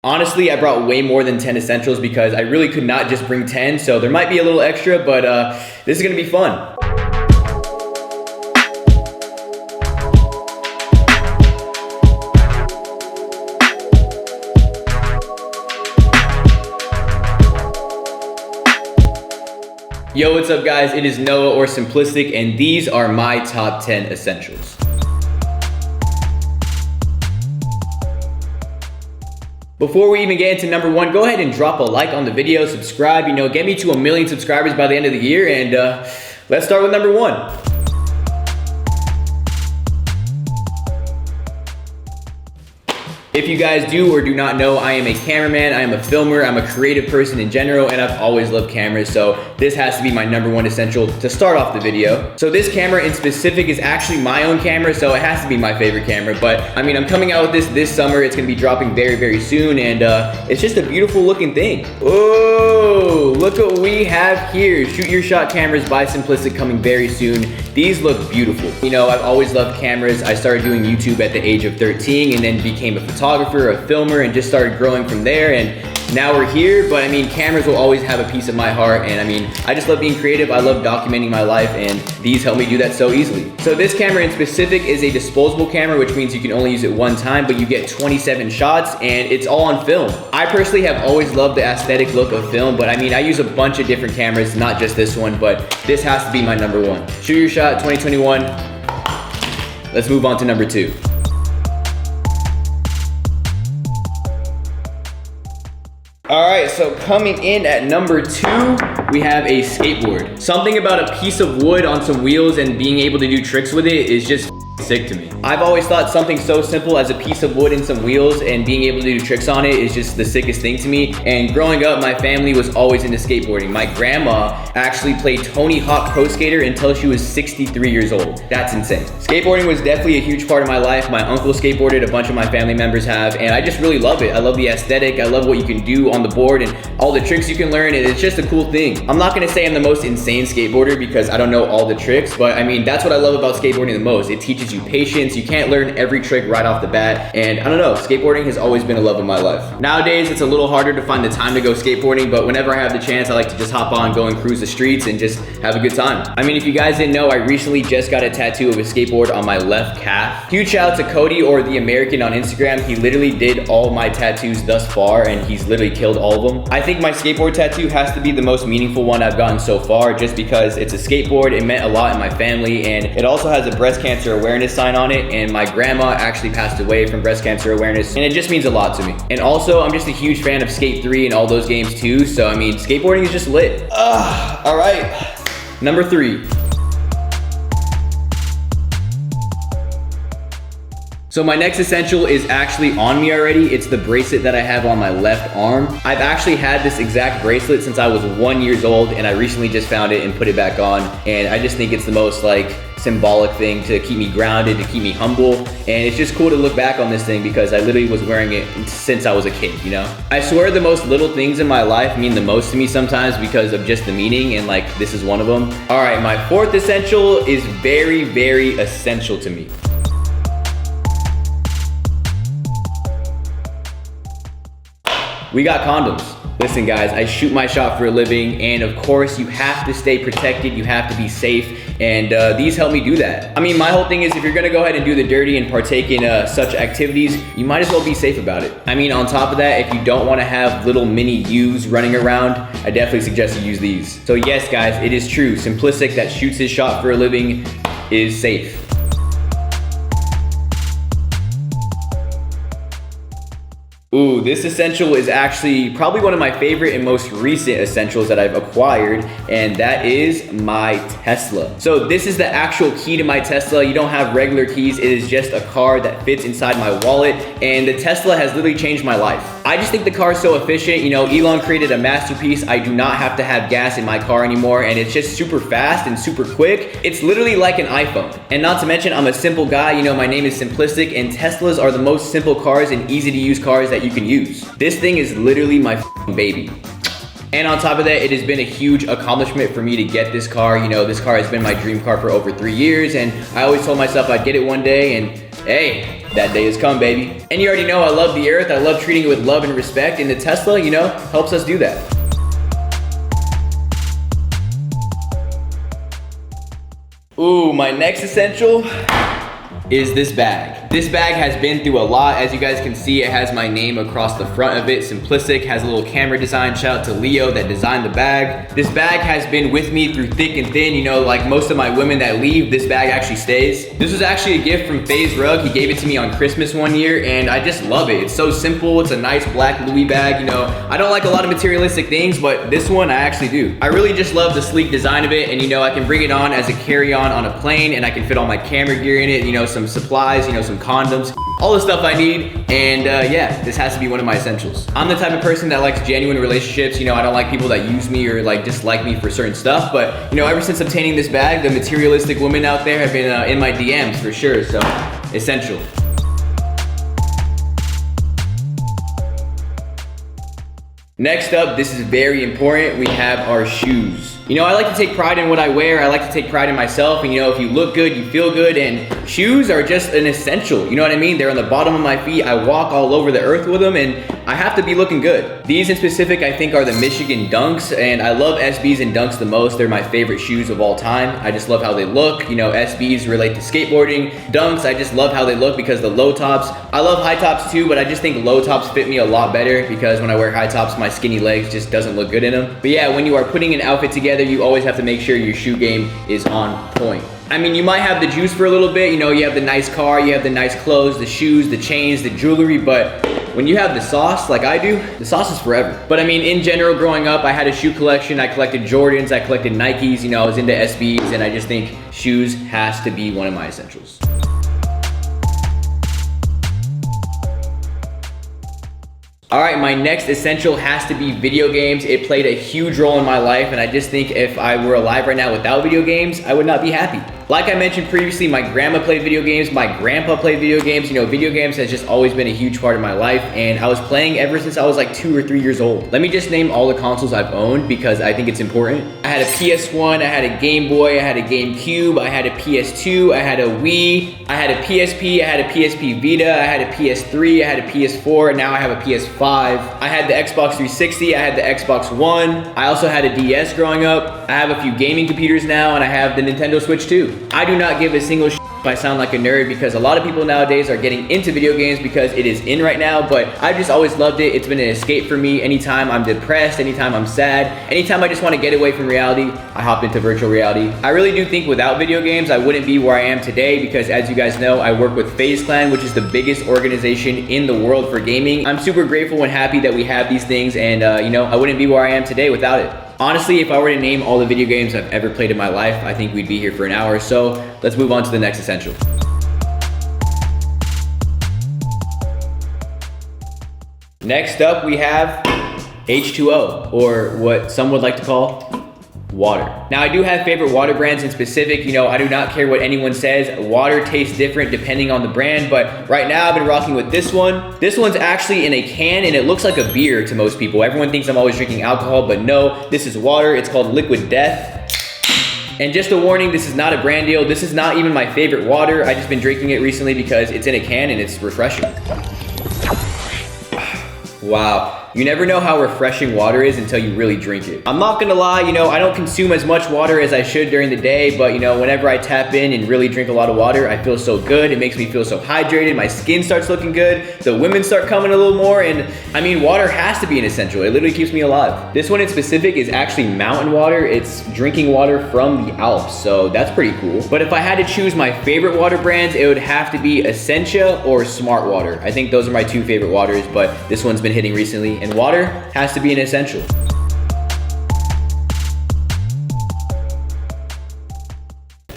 Honestly, I brought way more than 10 essentials because I really could not just bring 10, so there might be a little extra, but this is gonna be fun. Yo, what's up guys? It is Noah or Simplistic, and these are my top 10 essentials. Before we even get into number one, go ahead and drop a like on the video, subscribe, get me to 1 million subscribers by the end of the year, and let's start with number one. If you guys do or do not know, I am a cameraman, I am a filmer, I'm a creative person in general, and I've always loved cameras, so this has to be my number one essential to start off the video. So this camera in specific is actually my own camera, so it has to be my favorite camera, but I mean, I'm coming out with this summer, it's gonna be dropping very, very soon, and it's just a beautiful looking thing. Oh, look what we have here. Shoot Your Shot cameras by Simplistic coming very soon. These look beautiful. I've always loved cameras. I started doing YouTube at the age of 13 and then became a photographer, a filmer, and just started growing from there, and now we're here. But I mean, cameras will always have a piece of my heart, and I mean, I just love being creative. I love documenting my life, and these help me do that so easily. So this camera in specific is a disposable camera, which means you can only use it one time, but you get 27 shots, and it's all on film. I personally have always loved the aesthetic look of film, but I mean, I use a bunch of different cameras, not just this one, but this has to be my number one. Shoot Your Shot 2021. Let's move on to number two. All right, so coming in at number two, we have a skateboard. Something about a piece of wood on some wheels and being able to do tricks with it is just sick to me. I've always thought something so simple as a piece of wood and some wheels and being able to do tricks on it is just the sickest thing to me. And growing up, my family was always into skateboarding. My grandma actually played Tony Hawk Pro Skater until she was 63 years old. That's insane. Skateboarding was definitely a huge part of my life. My uncle skateboarded, a bunch of my family members have, and I just really love it. I love the aesthetic. I love what you can do on the board and all the tricks you can learn, and it's just a cool thing. I'm not gonna say I'm the most insane skateboarder because I don't know all the tricks, but I mean, that's what I love about skateboarding the most. It teaches you patience. You can't learn every trick right off the bat, and I don't know, skateboarding has always been a love of my life. Nowadays, it's a little harder to find the time to go skateboarding, but whenever I have the chance, I like to just hop on, go and cruise the streets and just have a good time. I mean, if you guys didn't know, I recently just got a tattoo of a skateboard on my left calf. Huge shout out to Cody, or The American on Instagram. He literally did all my tattoos thus far, and he's literally killed all of them. I think my skateboard tattoo has to be the most meaningful one I've gotten so far, just because it's a skateboard. It meant a lot in my family, and it also has a breast cancer awareness sign on it, and my grandma actually passed away from breast cancer awareness, and it just means a lot to me. And also, I'm just a huge fan of Skate 3 and all those games too, so I mean, skateboarding is just lit. All right, number three. So my next essential is actually on me already. It's the bracelet that I have on my left arm. I've actually had this exact bracelet since I was 1 year old, and I recently just found it and put it back on. And I just think it's the most symbolic thing to keep me grounded, to keep me humble. And it's just cool to look back on this thing because I literally was wearing it since I was a kid, I swear the most little things in my life mean the most to me sometimes because of just the meaning, and this is one of them. All right, my fourth essential is very, very essential to me. We got condoms. Listen guys, I shoot my shot for a living, and of course you have to stay protected, you have to be safe, and these help me do that. I mean, my whole thing is if you're gonna go ahead and do the dirty and partake in such activities, you might as well be safe about it. I mean, on top of that, if you don't wanna have little mini yous running around, I definitely suggest you use these. So yes guys, it is true, Simplistic that shoots his shot for a living is safe. Ooh, this essential is actually probably one of my favorite and most recent essentials that I've acquired, and that is my Tesla. So this is the actual key to my Tesla. You don't have regular keys. It is just a card that fits inside my wallet, and the Tesla has literally changed my life. I just think the car is so efficient. Elon created a masterpiece. I do not have to have gas in my car anymore, and it's just super fast and super quick. It's literally like an iPhone. And not to mention, I'm a simple guy. My name is Simplistic, and Teslas are the most simple cars and easy to use cars that you can use. This thing is literally my baby. And on top of that, it has been a huge accomplishment for me to get this car. This car has been my dream car for over 3 years, and I always told myself I'd get it one day, and hey, that day has come, baby. And you already know I love the earth. I love treating it with love and respect, and the Tesla, you know, helps us do that. Ooh, my next essential is this bag. This bag has been through a lot. As you guys can see, it has my name across the front of it. Simplistic, has a little camera design. Shout out to Leo that designed the bag. This bag has been with me through thick and thin. You know, like most of my women that leave, this bag actually stays. This was actually a gift from FaZe Rug. He gave it to me on Christmas one year, and I just love it. It's so simple. It's a nice black Louis bag. You know, I don't like a lot of materialistic things, but this one I actually do. I really just love the sleek design of it, and you know, I can bring it on as a carry-on on a plane, and I can fit all my camera gear in it, you know, some supplies, you know, some condoms, all the stuff I need. And yeah, this has to be one of my essentials. I'm the type of person that likes genuine relationships. You know, I don't like people that use me or like dislike me for certain stuff, but you know, ever since obtaining this bag, the materialistic women out there have been in my DMs for sure, so essential. Next up, this is very important, we have our shoes. You know, I like to take pride in what I wear. I like to take pride in myself. And you know, if you look good, you feel good. And shoes are just an essential. You know what I mean? They're on the bottom of my feet. I walk all over the earth with them, and I have to be looking good. These in specific, I think, are the Michigan Dunks. And I love SBs and Dunks the most. They're my favorite shoes of all time. I just love how they look. You know, SBs relate to skateboarding. Dunks, I just love how they look because the low tops. I love high tops too, but I just think low tops fit me a lot better because when I wear high tops, my skinny legs just doesn't look good in them. But yeah, when you are putting an outfit together, you always have to make sure your shoe game is on point. I mean, you might have the juice for a little bit, you know, you have the nice car, you have the nice clothes, the shoes, the chains, the jewelry, but when you have the sauce like I do, the sauce is forever. But I mean, in general, growing up, I had a shoe collection. I collected Jordans, I collected Nikes, you know, I was into SBs, and I just think shoes has to be one of my essentials. All right, my next essential has to be video games. It played a huge role in my life, and I just think if I were alive right now without video games, I would not be happy. Like I mentioned previously, my grandma played video games, my grandpa played video games. You know, video games has just always been a huge part of my life, and I was playing ever since I was like 2 or 3 years old. Let me just name all the consoles I've owned because I think it's important. I had a PS1, I had a Game Boy, I had a GameCube, I had a PS2, I had a Wii, I had a PSP, I had a PSP Vita, I had a PS3, I had a PS4, and now I have a PS5. I had the Xbox 360, I had the Xbox One. I also had a DS growing up. I have a few gaming computers now, and I have the Nintendo Switch too. I do not give a single shit if I sound like a nerd because a lot of people nowadays are getting into video games because it is in right now, but I've just always loved it. It's been an escape for me. Anytime I'm depressed, anytime I'm sad, anytime I just want to get away from reality, I hop into virtual reality. I really do think without video games, I wouldn't be where I am today because as you guys know, I work with FaZe Clan, which is the biggest organization in the world for gaming. I'm super grateful and happy that we have these things, and you know, I wouldn't be where I am today without it. Honestly, if I were to name all the video games I've ever played in my life, I think we'd be here for an hour. So let's move on to the next essential. Next up, we have H2O, or what some would like to call water. Now, I do have favorite water brands in specific. You know, I do not care what anyone says. Water tastes different depending on the brand, but right now I've been rocking with this one. This one's actually in a can, and it looks like a beer to most people. Everyone thinks I'm always drinking alcohol, but no, this is water. It's called Liquid Death. And just a warning, this is not a brand deal. This is not even my favorite water. I've just been drinking it recently because it's in a can and it's refreshing. Wow. You never know how refreshing water is until you really drink it. I'm not gonna lie, you know, I don't consume as much water as I should during the day, but you know, whenever I tap in and really drink a lot of water, I feel so good. It makes me feel so hydrated. My skin starts looking good. The women start coming a little more, and I mean, water has to be an essential. It literally keeps me alive. This one in specific is actually mountain water. It's drinking water from the Alps, so that's pretty cool. But if I had to choose my favorite water brands, it would have to be Essentia or Smart Water. I think those are my two favorite waters, but this one's been hitting recently, and water has to be an essential.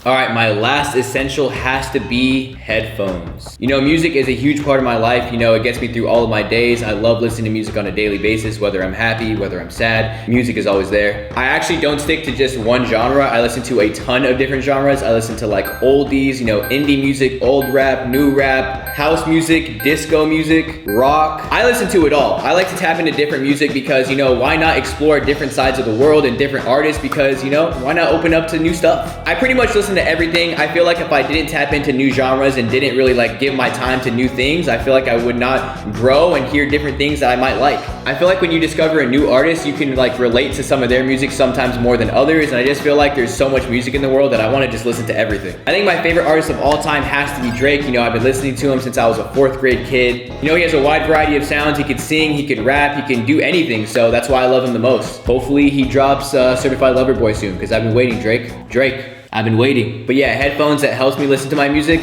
All right, my last essential has to be headphones. You know, music is a huge part of my life. You know, it gets me through all of my days. I love listening to music on a daily basis, whether I'm happy, whether I'm sad, music is always there. I actually don't stick to just one genre. I listen to a ton of different genres. I listen to like oldies, you know, indie music, old rap, new rap, house music, disco music, rock. I listen to it all. I like to tap into different music because, you know, why not explore different sides of the world and different artists, because, you know, why not open up to new stuff? I pretty much listen to everything. I feel like if I didn't tap into new genres and didn't really like give my time to new things, I feel like I would not grow and hear different things that I might like. I feel like when you discover a new artist, you can like relate to some of their music sometimes more than others, and I just feel like there's so much music in the world that I want to just listen to everything. I think my favorite artist of all time has to be Drake. You know, I've been listening to him since I was a 4th grade kid. You know, he has a wide variety of sounds. He could sing, he could rap, he can do anything, so that's why I love him the most. Hopefully he drops Certified Lover Boy soon, because I've been waiting, Drake. I've been waiting. But yeah, headphones that helps me listen to my music,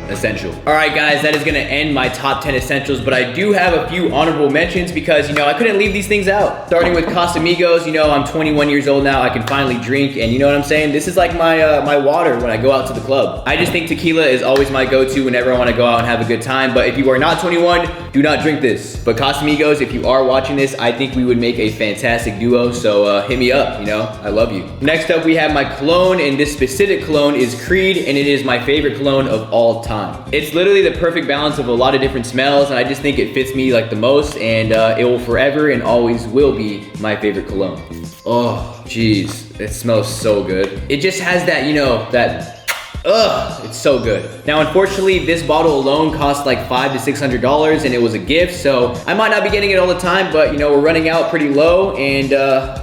essential. All right, guys, that is gonna end my top 10 essentials, but I do have a few honorable mentions because, you know, I couldn't leave these things out. Starting with Casamigos, you know, I'm 21 years old now, I can finally drink, and you know what I'm saying? This is like my my water when I go out to the club. I just think tequila is always my go-to whenever I wanna go out and have a good time, but if you are not 21, do not drink this. But Casamigos, if you are watching this, I think we would make a fantastic duo, so hit me up, you know, I love you. Next up, we have my cologne, and this specific cologne is Creed, and it is my favorite cologne of all time. It's literally the perfect balance of a lot of different smells, and I just think it fits me like the most, and it will forever and always will be my favorite cologne. Oh, jeez, it smells so good. It just has that, you know, it's so good. Now, unfortunately, this bottle alone cost like $500 to $600, and it was a gift, so I might not be getting it all the time, but you know, we're running out pretty low, and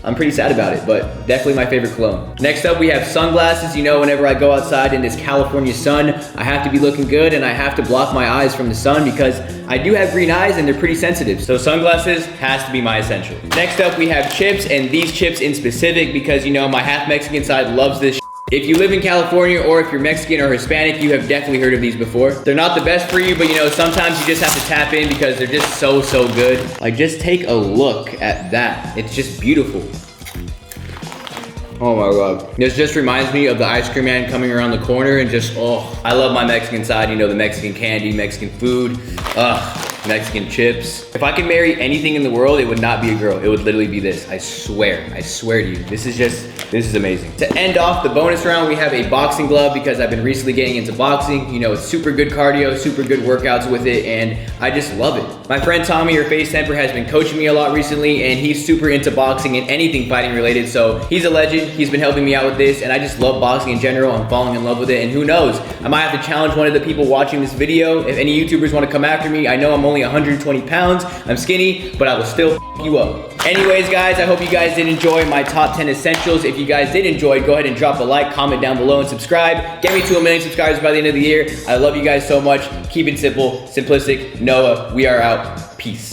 I'm pretty sad about it, but definitely my favorite cologne. Next up, we have sunglasses. You know, whenever I go outside in this California sun, I have to be looking good, and I have to block my eyes from the sun because I do have green eyes, and they're pretty sensitive, so sunglasses has to be my essential. Next up, we have chips, and these chips in specific because, you know, my half Mexican side loves this. If you live in California or if you're Mexican or Hispanic, you have definitely heard of these before. They're not the best for you, but you know, sometimes you just have to tap in because they're just so good. Like, just take a look at that. It's just beautiful. Oh my God. This just reminds me of the ice cream man coming around the corner and just, oh, I love my Mexican side. You know, the Mexican candy, Mexican food, Mexican chips. If I could marry anything in the world, it would not be a girl. It would literally be this. I swear to you. This is amazing. To end off the bonus round, we have a boxing glove because I've been recently getting into boxing. You know, it's super good cardio, super good workouts with it, and I just love it. My friend Tommy, or Face Temper, has been coaching me a lot recently, and he's super into boxing and anything fighting related, so he's a legend. He's been helping me out with this, and I just love boxing in general. I'm falling in love with it, and who knows, I might have to challenge one of the people watching this video. If any YouTubers want to come after me, I know I'm only 120 pounds, I'm skinny, but I will still f you up. Anyways, guys, I hope you guys did enjoy my top 10 essentials. If you guys did enjoy, go ahead and drop a like, comment down below, and subscribe. Get me to 1 million subscribers by the end of the year. I love you guys so much. Keep it simple, simplistic. Noah, we are out. Peace.